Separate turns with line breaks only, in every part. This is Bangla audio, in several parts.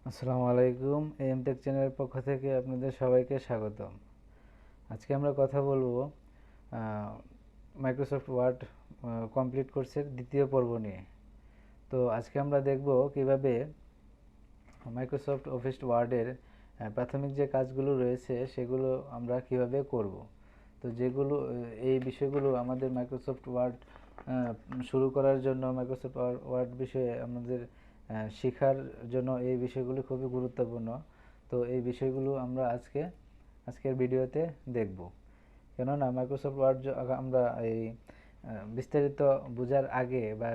আসসালামু আলাইকুম। এম.টেক চ্যানেলের পক্ষ থেকে আপনাদের সবাইকে স্বাগতম। আজকে আমরা কথা বলবো মাইক্রোসফট ওয়ার্ড কমপ্লিট কোর্সের দ্বিতীয় পর্ব নিয়ে। তো আজকে আমরা দেখব কিভাবে মাইক্রোসফট অফিস ওয়ার্ডের প্রাথমিক যে কাজগুলো রয়েছে সেগুলো আমরা কিভাবে করব। তো যেগুলো এই বিষয়গুলো আমাদের মাইক্রোসফট ওয়ার্ড শুরু করার জন্য, মাইক্রোসফট ওয়ার্ড বিষয়ে আমাদের শেখার জন্য এই বিষয়গুলো খুবই গুরুত্বপূর্ণ। তো এই বিষয়গুলো আমরা আজকের ভিডিওতে দেখব। কেননা মাইক্রোসফট ওয়ার্ড আমরা এই বিস্তারিত বোঝার আগে বা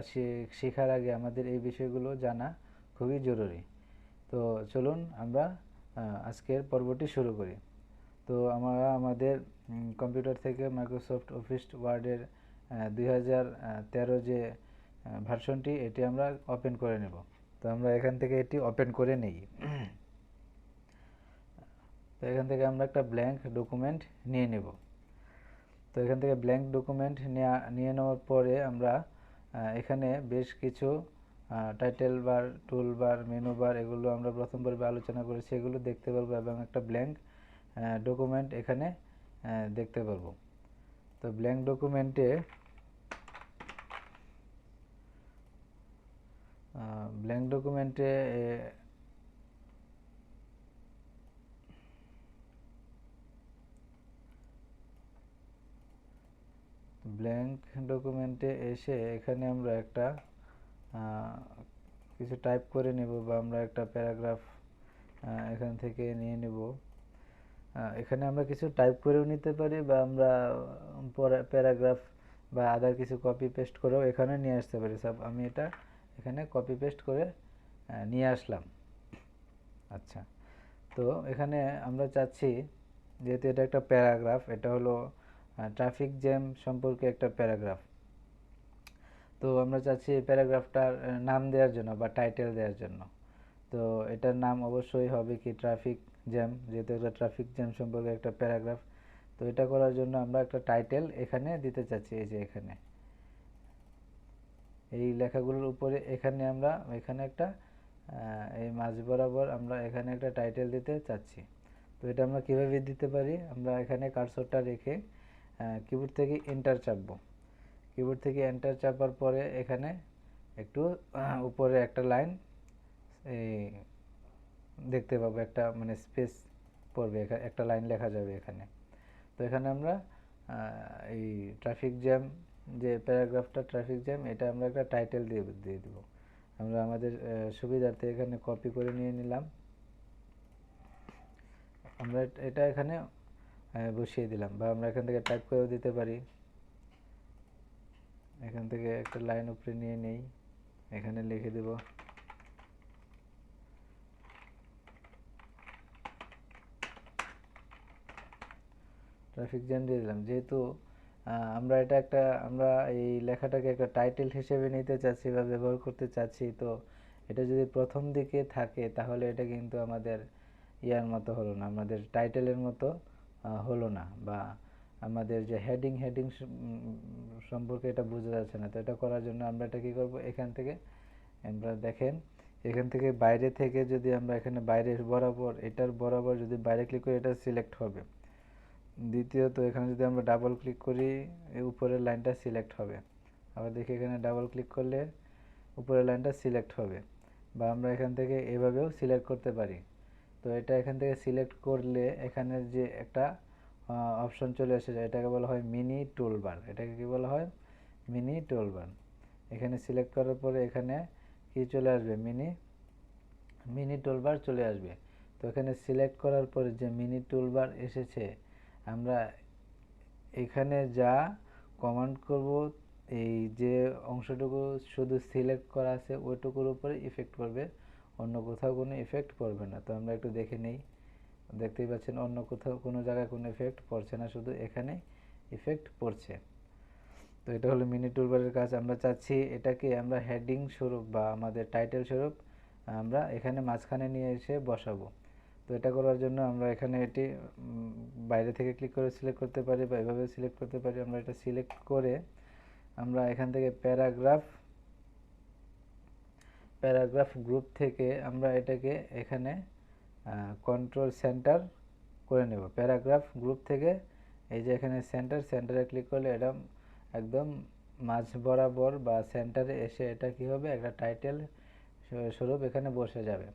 শেখার আগে আমাদের এই বিষয়গুলো জানা খুবই জরুরি। তো চলুন আমরা আজকের পর্বটি শুরু করি। তো আমরা আমাদের কম্পিউটার থেকে মাইক্রোসফট অফিস ওয়ার্ডের 2013 যে ভার্সনটি এটি আমরা ওপেন করে নেব। তো আমরা এখান থেকে এটি ওপেন করে নেই। তো এখান থেকে আমরা একটা ব্ল্যাঙ্ক ডকুমেন্ট নিয়ে নেব। তো এখান থেকে ব্ল্যাঙ্ক ডকুমেন্ট নিয়ে নেওয়ার পরে আমরা এখানে বেশ কিছু টাইটেল বার, টুল বার, মেনু বার এগুলো আমরা প্রথম পর্বে আলোচনা করেছি, এগুলো দেখতে পারবো এবং একটা ব্ল্যাঙ্ক ডকুমেন্ট এখানে দেখতে পারবো। তো ব্ল্যাঙ্ক ডকুমেন্টে ব্ল্যাঙ্ক ডকুমেন্টে ব্ল্যাঙ্ক ডকুমেন্টে এসে এখানে আমরা একটা কিছু টাইপ করে নেব বা আমরা একটা প্যারাগ্রাফ এখান থেকে নিয়ে নেব। এখানে আমরা কিছু টাইপ করেও নিতে পারি বা আমরা প্যারাগ্রাফ বা আদার কিছু কপি পেস্ট করেও এখানে নিয়ে আসতে পারি। আমি এটা এখানে কপি পেস্ট করে নিয়ে আসলাম। আচ্ছা, তো এখানে আমরা চাচ্ছি, যেহেতু এটা একটা প্যারাগ্রাফ, এটা হলো ট্রাফিক জ্যাম সম্পর্কে একটা প্যারাগ্রাফ। তো আমরা চাচ্ছি এই প্যারাগ্রাফটার নাম দেওয়ার জন্য বা টাইটেল দেওয়ার জন্য। তো এটার নাম অবশ্যই হবে কি ট্রাফিক জ্যাম, যেহেতু একটা ট্রাফিক জ্যাম সম্পর্কে একটা প্যারাগ্রাফ। তো এটা করার জন্য আমরা একটা টাইটেল এখানে দিতে চাচ্ছি। এই যে এখানে এই লেখাগুলোর উপরে এখানে একটা এই মাঝ বরাবর আমরা এখানে একটা টাইটেল দিতে চাচ্ছি। তো এটা আমরা কিভাবে দিতে পারি, আমরা এখানে কার্সরটা রেখে কিবোর্ড থেকে এন্টার চাপবো। কিবোর্ড থেকে এন্টার চাপার পরে এখানে একটু উপরে একটা লাইন এই দেখতে পাবো, একটা মানে স্পেস পড়বে, একটা লাইন লেখা যাবে এখানে। তো এখানে আমরা এই ট্রাফিক জ্যাম যে প্যারাগ্রাফটা ট্রাফিক জ্যাম, এটা আমরা একটা টাইটেল দিয়ে দেবো। আমরা আমাদের সুবিধার্থে এখানে কপি করে নিয়ে নিলাম। আমরা এটা এখানে বসিয়ে দিলাম, বা আমরা এখান থেকে টাইপ করেও দিতে পারি। এখান থেকে একটা লাইন উপরে নিয়ে নেই, এখানে লিখে দেব ট্রাফিক জ্যাম দিয়ে দিলাম। যেহেতু আমরা এই লেখাটাকে একটা টাইটেল হিসেবে নিতে চাচ্ছি বা ব্যবহার করতে চাচ্ছি, তো এটা যদি প্রথম দিকে থাকে তাহলে এটা কিন্তু আমাদের ইয়ার মতো হলো না, আমাদের টাইটেলের মতো হলো না, বা আমাদের যে হেডিং সম্পর্কে এটা বোঝা যাচ্ছে না। তো এটা করার জন্য আমরা এটা কী করবো, এখান থেকে আমরা দেখেন এখান থেকে বাইরে থেকে যদি আমরা এখানে বাইরে বরাবর, এটার বরাবর যদি বাইরে ক্লিক করি এটা সিলেক্ট হবে। দ্বিতীয়ত এখানে যদি আমরা ডাবল ক্লিক করি এই উপরের লাইনটা সিলেক্ট হবে। আবার দেখি এখানে ডাবল ক্লিক করলে উপরের লাইনটা সিলেক্ট হবে, বা আমরা এখান থেকে এভাবেও সিলেক্ট করতে পারি। তো এটা এখান থেকে সিলেক্ট করলে এখানে যে একটা অপশন চলে আসে, এটাকে বলা হয় মিনি টুলবার। এটাকে কি বলা হয়? Mini toolbar. এখানে সিলেক্ট করার পরে এখানে কি চলে আসবে, মিনি টুলবার চলে আসবে। তো এখানে সিলেক্ট করার পরে যে মিনি টুলবার এসেছে, আমরা এখানে যা কমান্ড করব, এই যে অংশটুকু শুধু সিলেক্ট করা আছে ওইটুকুর উপরে ইফেক্ট করবে, অন্য কোথাও কোনো ইফেক্ট পড়বে না। তো আমরা একটু দেখে নেই, দেখতেই পাচ্ছেন অন্য কোথাও কোনো জায়গায় কোনো ইফেক্ট পড়ছে না, শুধু এখানে ইফেক্ট পড়ছে। তো এটা হলো মিনি টুলবারের কাজ। আমরা চাচ্ছি এটাকে আমরা হেডিং স্বরূপ বা আমাদের টাইটেল স্বরূপ আমরা এখানে মাঝখানে নিয়ে এসে বসাবো। তো এটা করার জন্য আমরা এখানে এটি বাইরে থেকে ক্লিক করে সিলেক্ট করতে পারি বা এভাবে সিলেক্ট করতে পারি। আমরা এটা সিলেক্ট করে আমরা এখান থেকে প্যারাগ্রাফ গ্রুপ থেকে আমরা এটাকে এখানে কন্ট্রোল সেন্টার করে নেব। প্যারাগ্রাফ গ্রুপ থেকে এই যে এখানে সেন্টারে ক্লিক করলে এটা একদম মাঝ বরাবর বা সেন্টারে এসে এটা কি হবে, একটা টাইটেল স্বরূপ এখানে বসে যাবে।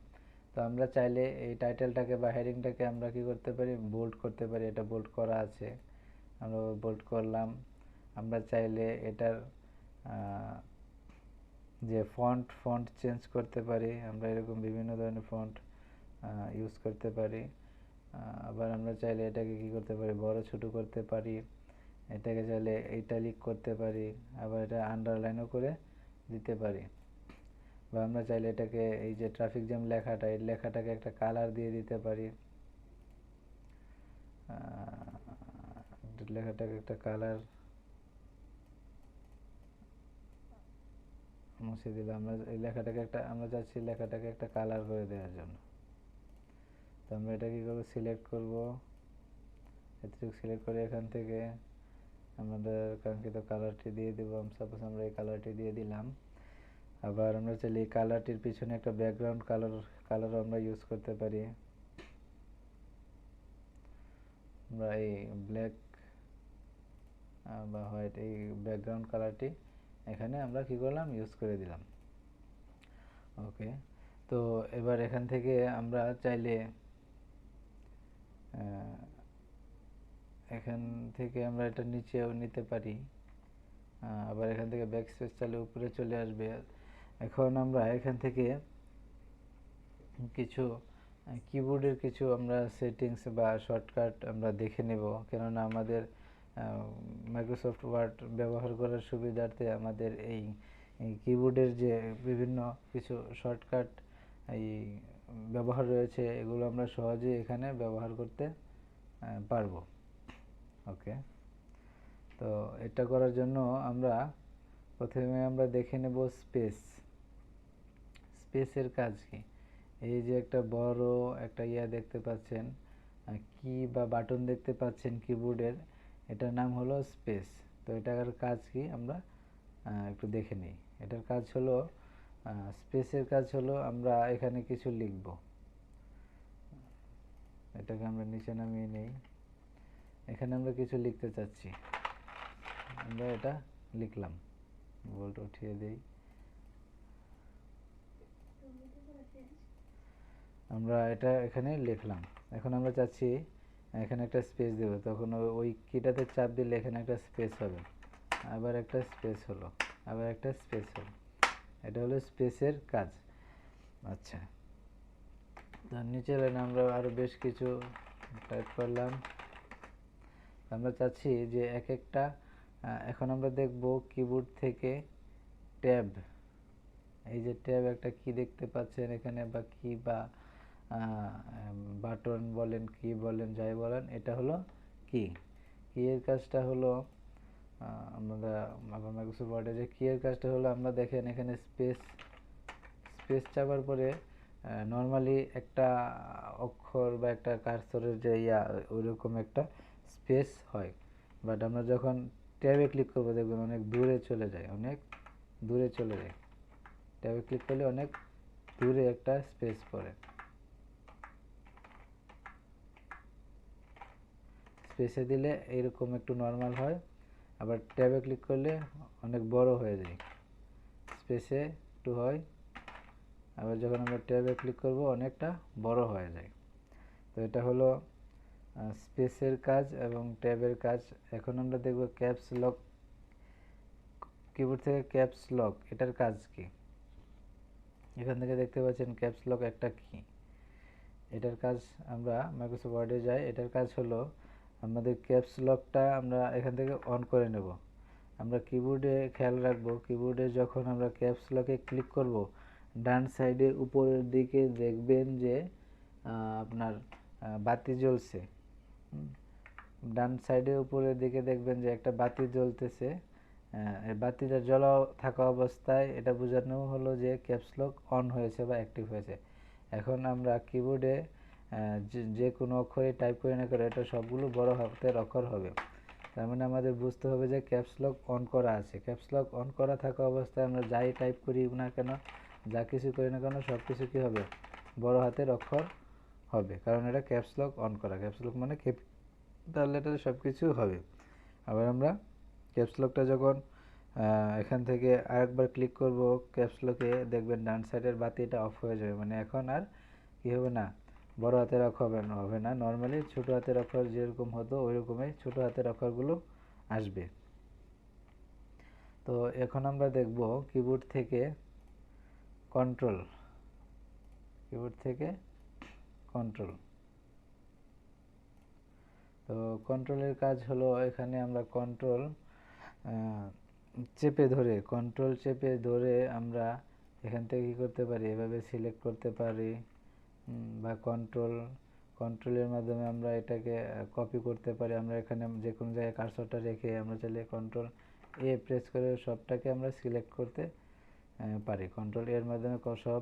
তো আমরা চাইলে এই টাইটেলটাকে বা হেডিংটাকে আমরা কি করতে পারি, বোল্ড করতে পারি। এটা বোল্ড করা আছে, আমরা বোল্ড করলাম। আমরা চাইলে এটার যে ফন্ট চেঞ্জ করতে পারি, আমরা এরকম বিভিন্ন ধরনের ফন্ট ইউজ করতে পারি। আবার আমরা চাইলে এটাকে কি করতে পারি, বড় ছোট করতে পারি। এটাকে চাইলে ইটালিক করতে পারি, আবার এটা আন্ডারলাইনও করে দিতে পারি। বা আমরা চাইলে এটাকে এই যে ট্রাফিক জ্যাম লেখাটা, এই লেখাটাকে একটা কালার দিয়ে দিতে পারি। লেখাটাকে একটা কালার মুছে দিলাম। আমরা এই লেখাটাকে আমরা চাচ্ছি লেখাটাকে একটা কালার করে দেওয়ার জন্য। তো আমরা এটা কি করবো, সিলেক্ট করব, এতটুকু সিলেক্ট করে এখান থেকে আমাদের কাঙ্ক্ষিত কালারটি দিয়ে দেবো। সাপোজ আমরা এই কালারটি দিয়ে দিলাম। আবার আমরা চাইলে এই কালারটির পিছনে একটা ব্যাকগ্রাউন্ড কালারও আমরা ইউজ করতে পারি। আমরা এই ব্ল্যাক বা হোয়াইট, এই ব্যাকগ্রাউন্ড কালারটি এখানে আমরা কি করলাম, ইউজ করে দিলাম। ওকে, তো এবার এখান থেকে আমরা চাইলে এখান থেকে আমরা এটা নিচেও নিতে পারি। আবার এখান থেকে ব্যাক স্পেস চাইলে উপরে চলে আসবে। এখন আমরা এখান থেকে কিছু কিবোর্ডের কিছু আমরা সেটিংস বা শর্টকাট আমরা দেখে নেব, কেননা আমাদের মাইক্রোসফট ওয়ার্ড ব্যবহার করার সুবিধার্থে আমাদের এই কিবোর্ডের যে বিভিন্ন কিছু শর্টকাট এই ব্যবহার রয়েছে, এগুলো আমরা সহজেই এখানে ব্যবহার করতে পারবো। ওকে, তো এটা করার জন্য আমরা প্রথমে আমরা দেখে নেব স্পেসের কাজ কি। এই যে একটা বড় একটা দেখতে পাচ্ছেন, কি বা বাটন দেখতে পাচ্ছেন কিবোর্ডের, এটার নাম হলো স্পেস। তো এটার কাজ কি আমরা একটু দেখে নিই। এটার কাজ হলো, স্পেসের কাজ হলো আমরা এখানে কিছু লিখব। এটাকে আমরা নিচে নামিয়ে নেই। এখানে আমরা কিছু লিখতে চাচ্ছি, আমরা এটা লিখলাম, বোল্ড উঠিয়ে দেই। আমরা এটা এখানে লিখলাম। এখন আমরা চাচ্ছি এখানে একটা স্পেস দেব, তখন ওই কিটাতে চাপ দিলে এখানে একটা স্পেস হবে, আবার একটা স্পেস হলো, আবার একটা স্পেস হলো। এটা হলো স্পেসের কাজ। আচ্ছা, তার নিচে লাইনে আমরা আরো বেশ কিছু টাইপ করলাম। আমরা চাচ্ছি যে এক একটা, এখন আমরা দেখব কিবোর্ড থেকে ট্যাব, এই যে ট্যাব একটা কি দেখতে পাচ্ছেন এখানে, বা কি বা বাটন বলেন, কি বলেন, যাই বলেন, এটা হলো কি। কি এর কাজটা হলো, আমরা মাইক্রোসফট ওয়ার্ডে যে কি এর কাজটা হলো, আমরা দেখেন এখানে স্পেস চাপার পরে নর্মালি একটা অক্ষর বা একটা কার্সরের যে ওইরকম একটা স্পেস হয়, বাট আমরা যখন ট্যাবে ক্লিক করবো দেখবেন অনেক দূরে চলে যায়, ট্যাবে ক্লিক করলে অনেক দূরে একটা স্পেস পড়ে। স্পেসে দিলে এইরকম একটু নর্মাল হয়, আবার ট্যাবে ক্লিক করলে অনেক বড় হয়ে যায়। স্পেসে একটু হয়, আবার যখন আমরা ট্যাবে ক্লিক করব অনেকটা বড় হয়ে যায়। তো এটা হলো স্পেসের কাজ এবং ট্যাবের কাজ। এখন আমরা দেখব ক্যাপস লক, কিবোর্ড থেকে ক্যাপস লক, এটার কাজ কি। এখান থেকে দেখতে পাচ্ছেন ক্যাপস লক একটা কি। এটার কাজ, আমরা মাইক্রোসফট ওয়ার্ডে যাই, এটার কাজ হলো আমাদের ক্যাপস লকটা আমরা এখান থেকে অন করে নেব। আমরা কিবোর্ডে খেয়াল রাখবো, কিবোর্ডে যখন আমরা ক্যাপস লকে ক্লিক করব, ডান সাইডে উপরের দিকে দেখবেন যে আপনার বাতি জ্বলছে। ডান সাইডে উপরের দিকে দেখবেন যে একটা বাতি জ্বলতেছে। এই বাতিটা জ্বলা থাকা অবস্থায় এটা বোঝানো হলো যে ক্যাপস লক অন হয়েছে বা অ্যাক্টিভ হয়েছে। এখন আমরা কিবোর্ডে যে কোনো অক্ষরে টাইপ করি না করে, এটা সবগুলো বড় হাতের অক্ষর হবে। তার মানে আমাদের বুঝতে হবে যে ক্যাপস লক অন করা আছে। ক্যাপস লক অন করা থাকা অবস্থায় আমরা যাই টাইপ করি না কেন, যা কিছু করি না কেন সব কিছু কী হবে, বড় হাতের অক্ষর হবে, কারণ এটা ক্যাপস লক অন করা। ক্যাপস লক মানে ক্যাপিটাল লেটারে সব কিছু হবে। আবার আমরা ক্যাপস লকটা যখন এখান থেকে আরেকবার ক্লিক করব ক্যাপস লকে, দেখবেন ডান সাইডের বাতিটা অফ হয়ে যাবে, মানে এখন আর কী হবে না, বড় হাতের অক্ষর হবে না, নর্মালি ছোটো হাতের অক্ষর যেরকম হতো ওই রকমই ছোটো হাতের অক্ষরগুলো আসবে। তো এখন আমরা দেখব কিবোর্ড থেকে কন্ট্রোল, কিবোর্ড থেকে কন্ট্রোল। তো কন্ট্রোলের কাজ হলো এখানে আমরা কন্ট্রোল চেপে ধরে, কন্ট্রোল চেপে ধরে আমরা এখান থেকে কী করতে পারি, এভাবে সিলেক্ট করতে পারি, বা কন্ট্রোলের মাধ্যমে আমরা এটাকে কপি করতে পারি। আমরা এখানে যে কোনো জায়গায় কার্সরটা রেখে আমরা চাইলে কন্ট্রোল এ প্রেস করে সবটাকে আমরা সিলেক্ট করতে পারি। কন্ট্রোল এর মাধ্যমে সব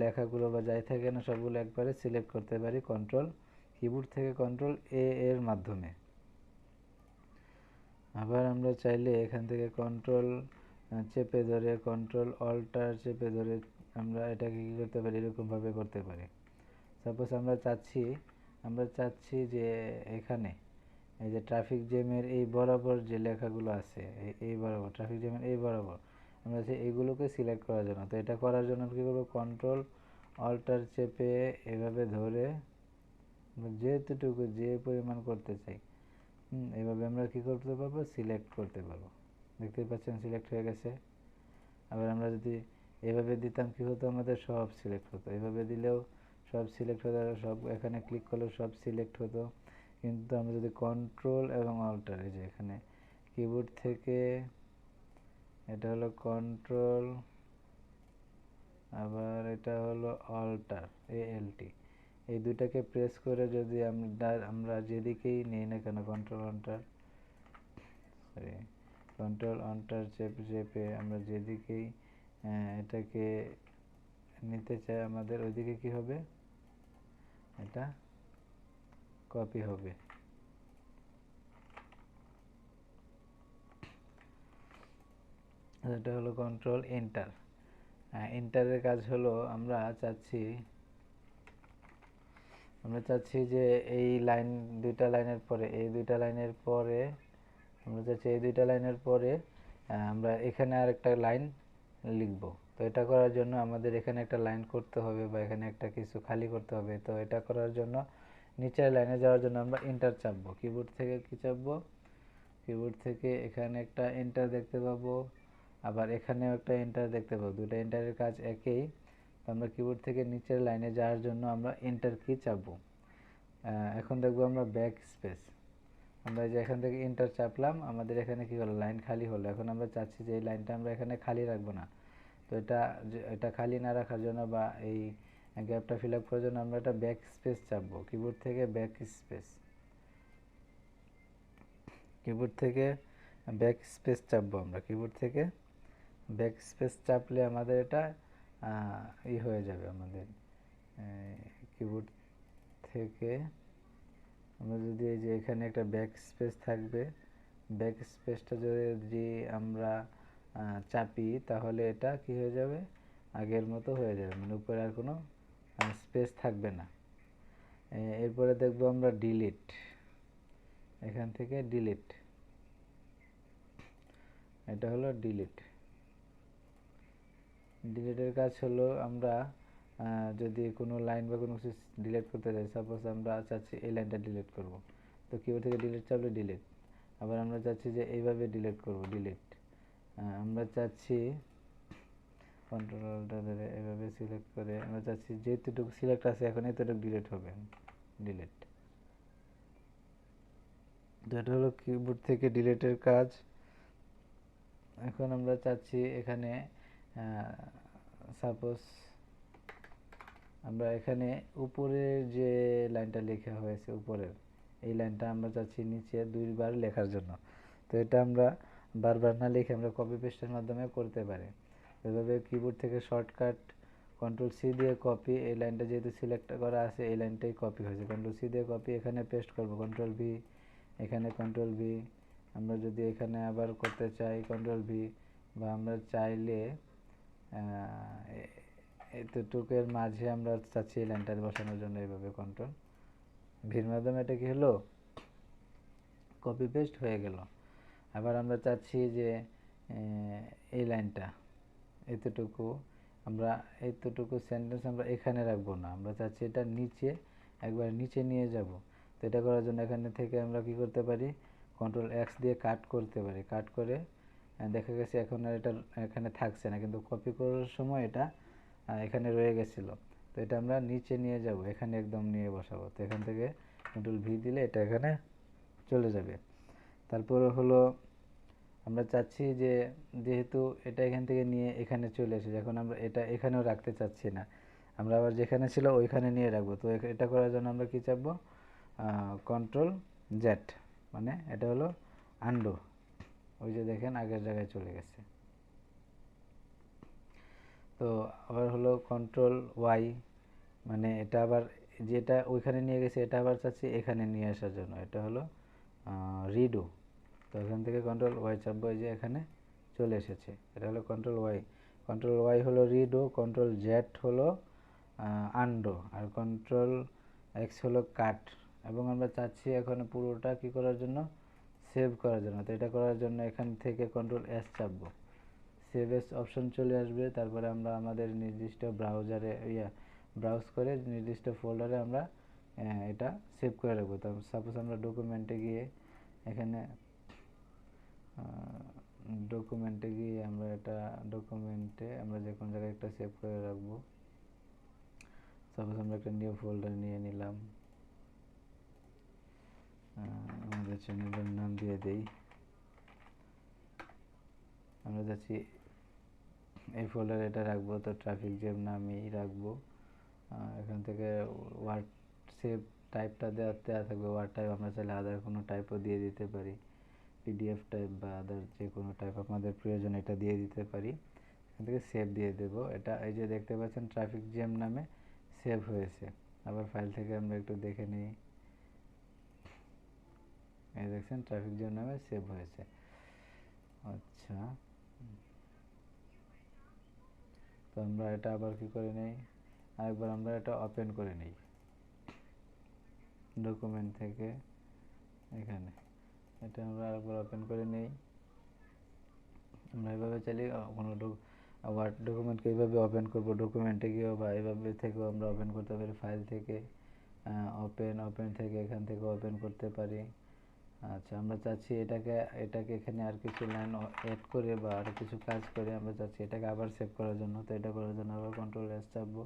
লেখাগুলো বা যাই থাকে না সবগুলো একবারে সিলেক্ট করতে পারি কন্ট্রোল কিবোর্ড থেকে কন্ট্রোল এ এর মাধ্যমে। আবার আমরা চাইলে এখান থেকে কন্ট্রোল চেপে ধরে কন্ট্রোল অল্টার চেপে ধরে আমরা এটাকে কী করতে পারি, এরকমভাবে করতে পারি। সাপোজ আমরা চাচ্ছি যে এখানে এই যে ট্রাফিক জ্যামের এই বরাবর যে লেখাগুলো আছে, এই বরাবর ট্রাফিক জ্যামের এই বরাবর আমরা এইগুলোকে সিলেক্ট করার জন্য, তো এটা করার জন্য কী করবো, কন্ট্রোল অল্টার চেপে এভাবে ধরে যেতটুকু যে পরিমাণ করতে চাই এইভাবে আমরা কী করতে পারবো, সিলেক্ট করতে পারবো। দেখতেই পাচ্ছেন সিলেক্ট হয়ে গেছে। আবার আমরা যদি এভাবে দিতাম কী হতো, আমাদের সব সিলেক্ট হতো, এভাবে দিলেও সব সিলেক্ট হতো, সব এখানে ক্লিক করলেও সব সিলেক্ট হতো। কিন্তু আমরা যদি কন্ট্রোল এবং অল্টার, এই যে এখানে কিবোর্ড থেকে এটা হলো কন্ট্রোল, আবার এটা হলো অল্টার ALT, এই দুটাকে প্রেস করে যদি আমরা যেদিকেই নিই না কেন কন্ট্রোল অল্টার চেপে আমরা যেদিকেই এটাকে নিতে চাই আমাদের ওইদিকে কি হবে, এটা কপি হবে। এটা হলো কন্ট্রোল এন্টার। এন্টারের কাজ হলো আমরা চাচ্ছি যে এই দুইটা লাইনের পরে আমরা এখানে আরেকটা লাইন লিখব। তো এটা করার জন্য আমাদের এখানে একটা লাইন করতে হবে বা এখানে একটা কিছু খালি করতে হবে। তো এটা করার জন্য নিচের লাইনে যাওয়ার জন্য আমরা এন্টার চাপবো। কিবোর্ড থেকে কি চাপবো, কিবোর্ড থেকে এখানে একটা এন্টার দেখতে পাবো, আবার এখানেও একটা এন্টার দেখতে পাবো, দুটো এন্টারের কাজ একই। তো আমরা কিবোর্ড থেকে নিচের লাইনে যাওয়ার জন্য আমরা এন্টার কি চাপবো। এখন দেখবো আমরা ব্যাক স্পেস, আমরা যে এখান থেকে এন্টার চাপলাম, আমাদের এখানে কি হলো, লাইন খালি হলো। এখন আমরা চাচ্ছি যে এই লাইনটা আমরা এখানে খালি রাখবো না। তো এটা খালি না রাখার জন্য বা এই গ্যাপটা ফিল আপ করার জন্য আমরা এটা ব্যাক স্পেস চাপবো। কিবোর্ড থেকে ব্যাক স্পেস চাপবো আমরা। কিবোর্ড থেকে ব্যাক স্পেস চাপলে আমাদের এটা হয়ে যাবে। আমাদের কিবোর্ড থেকে আমরা যদি এই যে এখানে একটা ব্যাক স্পেস থাকবে, ব্যাক স্পেসটা যদি আমরা চাপি তাহলে এটা কি হয়ে যাবে, আগের মতো হয়ে যাবে, মানে উপরে আর কোনো স্পেস থাকবে না। এরপরে দেখবো আমরা ডিলিট, এখান থেকে ডিলিট, এটা হলো ডিলিটের কাজ হলো আমরা যদি কোনো লাইন বা কোনো কিছু ডিলিট করতে চাই, সাপোজ আমরা চাচ্ছি এই লাইনটা ডিলিট করব, তো কিবোর্ড থেকে ডিলিট চাপলে ডিলিট। আবার আমরা চাচ্ছি যে এইভাবে ডিলিট করব, ডিলিট। আমরা চাচ্ছি কন্ট্রোলটা ধরে এভাবে সিলেক্ট করে আমরা চাচ্ছি যেতটুকু সিলেক্ট আছে এখন এতটুকু ডিলিট হবে, ডিলিট। তো এটা হলো কিবোর্ড থেকে ডিলিটের কাজ। এখন আমরা চাচ্ছি এখানে সাপোজ আমরা এখানে উপরের যে লাইনটা লেখা হয়েছে উপরের এই লাইনটা আমরা চাচ্ছি নিচে দুইবার লেখার জন্য। তো এটা আমরা বারবার না লিখে আমরা কপি পেস্টের মাধ্যমে করতে পারি। এভাবে কিবোর্ড থেকে শর্টকাট কন্ট্রোল সি দিয়ে কপি, এই লাইনটা যেহেতু সিলেক্ট করা আছে এই লাইনটাই কপি হয়েছে, কন্ট্রোল সি দিয়ে কপি, এখানে পেস্ট করব কন্ট্রোল ভি, এখানে কন্ট্রোল ভি। আমরা যদি এখানে আবার করতে চাই কন্ট্রোল ভি, বা আমরা চাইলে এতটুকের মাঝে আমরা চাচ্ছি এই লাইনটা বসানোর জন্য এইভাবে কন্ট্রোল ভির মাধ্যমে এটা কি হলো, কপি পেস্ট হয়ে গেল। আবার আমরা চাচ্ছি যে এই লাইনটা এতটুকু আমরা এতটুকু সেন্টেন্স আমরা এখানে রাখবো না, আমরা চাচ্ছি এটা নিচে একবার নিচে নিয়ে যাব। তো এটা করার জন্য এখানে থেকে আমরা কি করতে পারি, কন্ট্রোল এক্স দিয়ে কাট করতে পারি। কাট করে দেখা গেছে এখন আর এটা এখানে থাকছে না, কিন্তু কপি করার সময় এটা এখানে রয়ে গেছিল। তো এটা আমরা নিচে নিয়ে যাব, এখানে একদম নিয়ে বসাবো। তো এখান থেকে কন্ট্রোল ভি দিলে এটা এখানে চলে যাবে। তারপরে হলো আমরা চাচ্ছি যে যেহেতু এটা এখান থেকে নিয়ে এখানে চলে এসেছে, এখন আমরা এটা এখানেও রাখতে চাচ্ছি না, আমরা আবার যেখানে ছিল ওইখানে নিয়ে রাখবো। তো এটা করার জন্য আমরা কি চাপবো, কন্ট্রোল জেড, মানে এটা হলো আন্ডু। ওই যে দেখেন আগের জায়গায় চলে গেছে। তো আবার হলো কন্ট্রোল ওয়াই, মানে এটা আবার যেটা ওইখানে নিয়ে গেছে এটা আবার চাচ্ছি এখানে নিয়ে আসার জন্য, এটা হলো রিডু। তো এখান থেকে কন্ট্রোল ওয়াই চাপবো, এই যে এখানে চলে এসেছে, এটা হলো কন্ট্রোল ওয়াই। কন্ট্রোল ওয়াই হলো রিডু, কন্ট্রোল জেড হলো আন্ডো, আর কন্ট্রোল এক্স হলো কাট। এবং আমরা চাচ্ছি এখন পুরোটা কি করার জন্য, সেভ করার জন্য। তো এটা করার জন্য এখান থেকে কন্ট্রোল এস চাপবো, সেভ এস অপশন চলে আসবে। তারপরে আমরা আমাদের নির্দিষ্ট ব্রাউজারে ব্রাউজ করে নির্দিষ্ট ফোল্ডারে আমরা এটা সেভ করে রাখবো। তো সাপোজ আমরা ডকুমেন্টে গিয়ে এখানে ডকুমেন্টে গিয়ে আমরা এটা ডকুমেন্টে আমরা যে কোনো জায়গায় একটা সেভ করে রাখবো। সাপোজ আমরা একটা নিউ ফোল্ডার নিয়ে নিলাম, আমাদের চ্যানেলের নাম দিয়ে দেই। আমরা যাচ্ছি এই ফোল্ডারে এটা রাখবো, তো ট্রাফিক জ্যাম নামেই রাখবো। এখান থেকে ওয়ার্ড সেভ টাইপটা দেওয়া থাকবে, ওয়ার্ড টাইপ। আমরা চাইলে আদার কোনো টাইপও দিয়ে দিতে পারি, পিডিএফ টাইপ বা আদার যে কোনো টাইপ আপনাদের প্রয়োজন এটা দিয়ে দিতে পারি। এখান থেকে সেভ দিয়ে দেবো। এটা এই যে দেখতে পাচ্ছেন ট্রাফিক জ্যাম নামে সেভ হয়েছে। আবার ফাইল থেকে আমরা একটু দেখে নিই, এই দেখছেন ট্রাফিক জ্যাম নামে সেভ হয়েছে। আচ্ছা, তো আমরা এটা আবার কি করে নেই, আরেকবার আমরা এটা ওপেন করে নিই ডকুমেন্ট থেকে। এখানে এটা আমরা আরেকবার ওপেন করে নেই। আমরা এভাবে চাইলে কোনো ওয়ার্ড ডকুমেন্টকে এইভাবে ওপেন করবো, ডকুমেন্টে গিয়েও বা এইভাবে থেকেও আমরা ওপেন করতে পারি। ফাইল থেকে ওপেন থেকে এখান থেকে ওপেন করতে পারি। আচ্ছা, আমরা চাচ্ছি এটাকে এখানে আর কিছু লাইন অ্যাড করে বা আর কিছু কাজ করে আমরা চাচ্ছি এটাকে আবার সেভ করার জন্য। তো এটা করার জন্য আবার কন্ট্রোল এস চাপবো,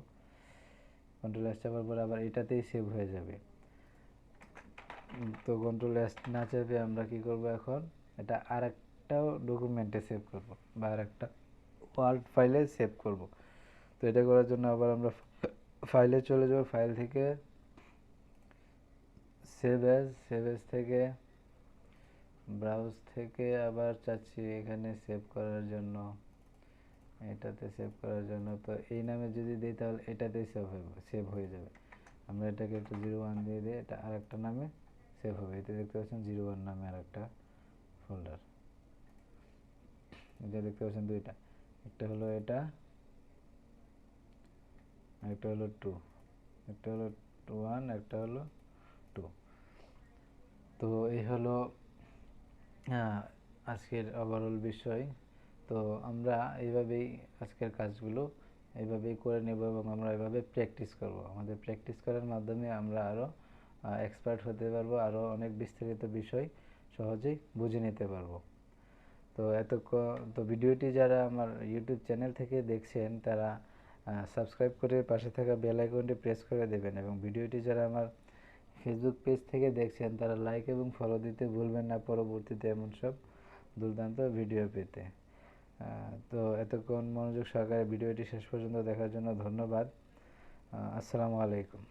কন্ট্রোল এস চাপার পর আবার এটাতেই সেভ হয়ে যাবে। তো কন্ট্রোল এস না চাপে আমরা কি করব, এখন এটা আরেকটাও ডকুমেন্টে সেভ করব বা আরেকটা ওয়ার্ড ফাইলে সেভ করব। তো এটা করার জন্য আবার আমরা ফাইলে চলে যাব, ফাইল থেকে সেভ এজ থেকে ব্রাউজ থেকে আবার চাচ্ছি এখানে সেভ করার জন্য, এটাতে সেভ করার জন্য। তো এই নামে যদি দিই তাহলে এটাতেই সেভ হয়ে যাবে। আমরা এটাকে একটু 01 দিয়ে দিই, এটা আরেকটা নামে সেভ হবে। এতে দেখতে পাচ্ছেন 01 নামে আরেকটা ফোল্ডার, এটা দেখতে পাচ্ছেন দুইটা, একটা হলো এটা, একটা হলো 2, একটা হলো 1, একটা হলো 2। তো এই হলো আজকের ওভারঅল বিষয়। তো আমরা এইভাবেই আজকের কাজগুলো এইভাবেই করে নেব এবং আমরা এভাবে প্র্যাকটিস করব। আমাদের প্র্যাকটিস করার মাধ্যমে আমরা আরও এক্সপার্ট হতে পারবো, আরও অনেক বিস্তারিত বিষয় সহজেই বুঝে নিতে পারবো। তো তো ভিডিওটি যারা আমার ইউটিউব চ্যানেল থেকে দেখছেন তারা সাবস্ক্রাইব করে পাশে থাকা বেল আইকনটি প্রেস করে দেবেন, এবং ভিডিওটি যারা আমার ফেসবুক পেজ থেকে দেখছেন তারা লাইক এবং ফলো দিতে ভুলবেন না পরবর্তীতে এমন সব দুর্দান্ত ভিডিও পেতে। তো এতক্ষণ মনোযোগ সহকারে ভিডিওটি শেষ পর্যন্ত দেখার জন্য ধন্যবাদ। আসসালামু আলাইকুম।